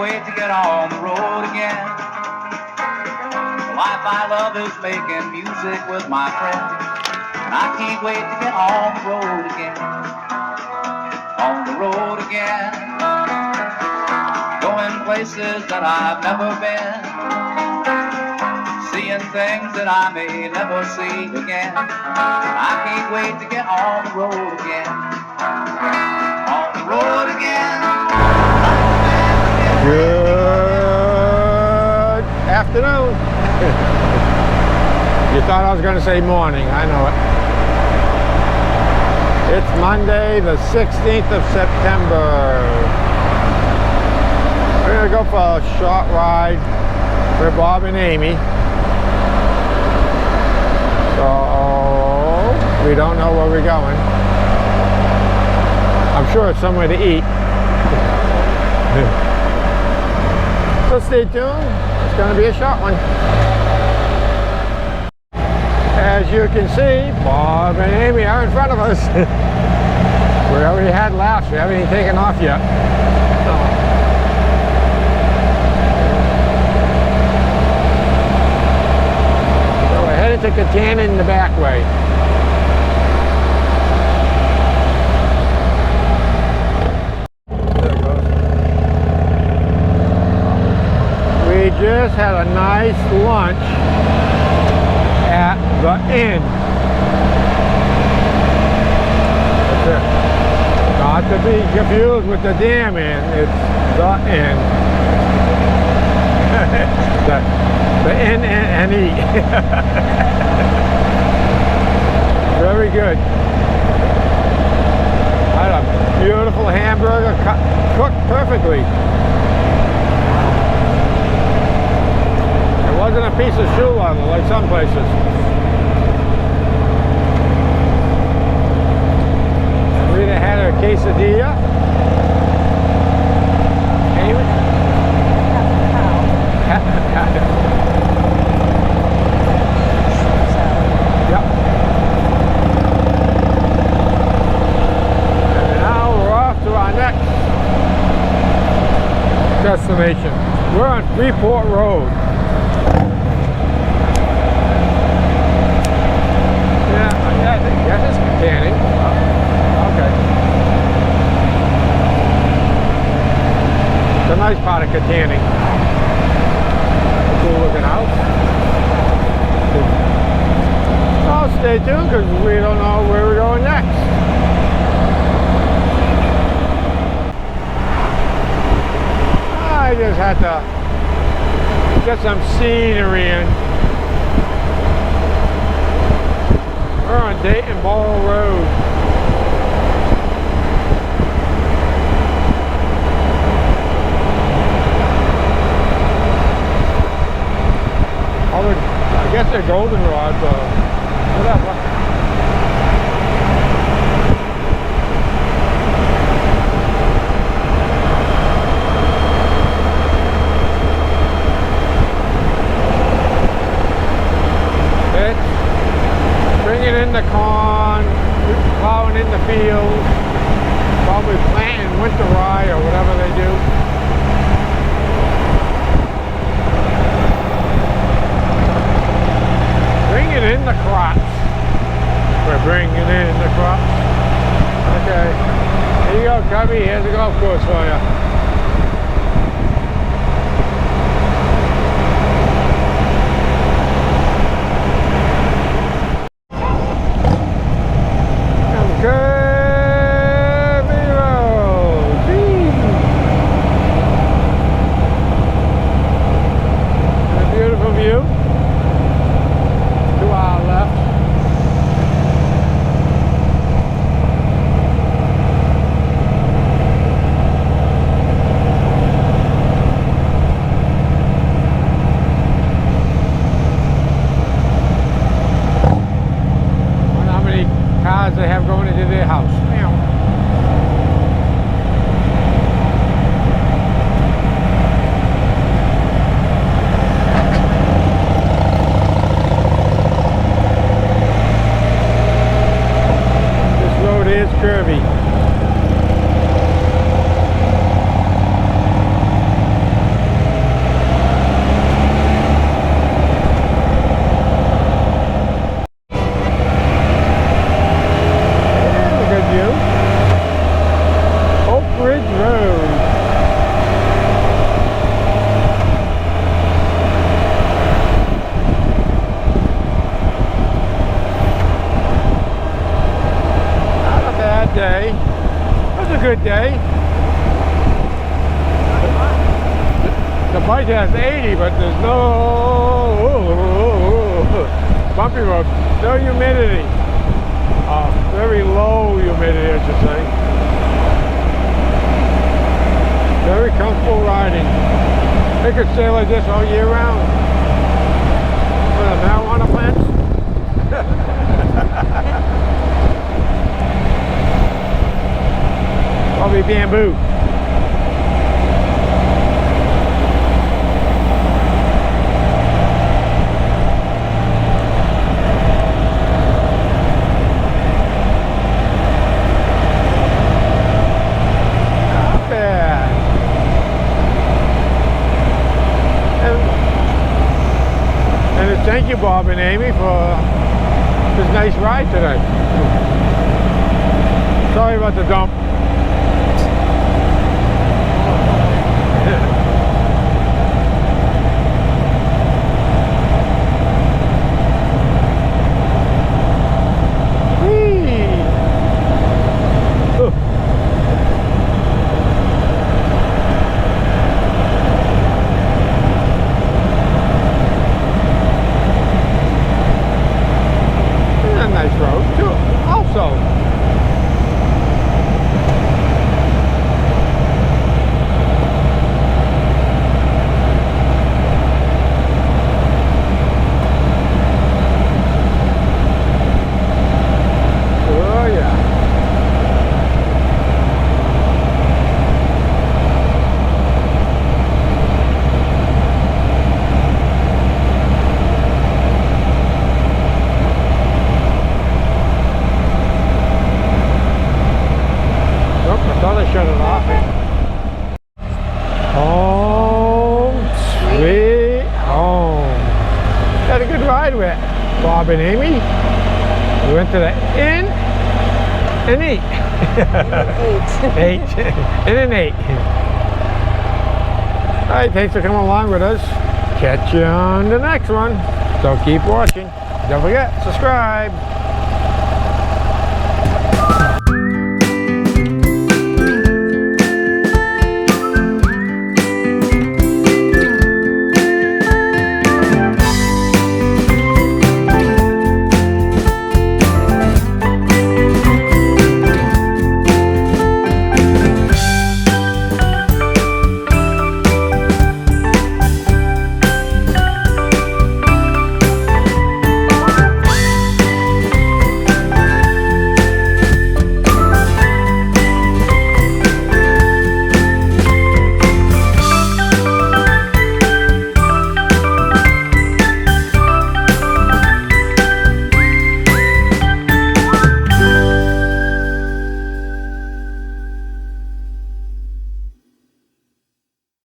wait to get on the road again. The life I love is making music with my friends, and I can't wait to get on the road again. On the road again, going places that I've never been, seeing things that I may never see again. I can't wait to get on the road again. On the road again. Good afternoon. You thought I was going to say morning. I know it. It's Monday, the 16th of September. We're going to go for a short ride with Bob and Amy. So, we don't know where we're going. I'm sure it's somewhere to eat. So stay tuned. It's going to be a short one. As you can see, Bob and Amy are in front of us. We already had laughs. We haven't even taken off yet. So we're headed to Katanning the back way. There it goes. We just had a nice lunch at the inn. That's it. Not to be confused with the damn inn, it's the inn. the N-N-E. Very good. I had a beautiful hamburger cooked perfectly. It wasn't a piece of shoe leather like some places. Rita had her quesadilla. Amy? Yep. And now we're off to our next destination. We're on Freeport Road. I think that is Katanning. Okay. It's a nice part of Katanning. Cool looking house. So stay tuned because we don't know where we're going next. I just had to get some scenery in. We're on Dayton Ball Road. I guess they're goldenrods or whatever. Bringing in the corn, plowing in the field, probably planting winter rye or whatever they do. Bringing in the crops. We're bringing in the crops. Okay. Here you go, Cubby. Here's the golf course for you. They have going into their house. This road is curvy. good day. The bike has 80, but there's no bumpy road, no humidity. Very low humidity, I should say. Very comfortable riding. They could stay like this all year round. For the marijuana plants. Probably bamboo. Thank you, Bob and Amy, for this nice ride today. Sorry about the dump. Shut it off. Home sweet home. Had a good ride with Bob and Amy. We went to the Inn and ate. Ate. In and ate. All right, thanks for coming along with us. Catch you on the next one. So keep watching. Don't forget, subscribe.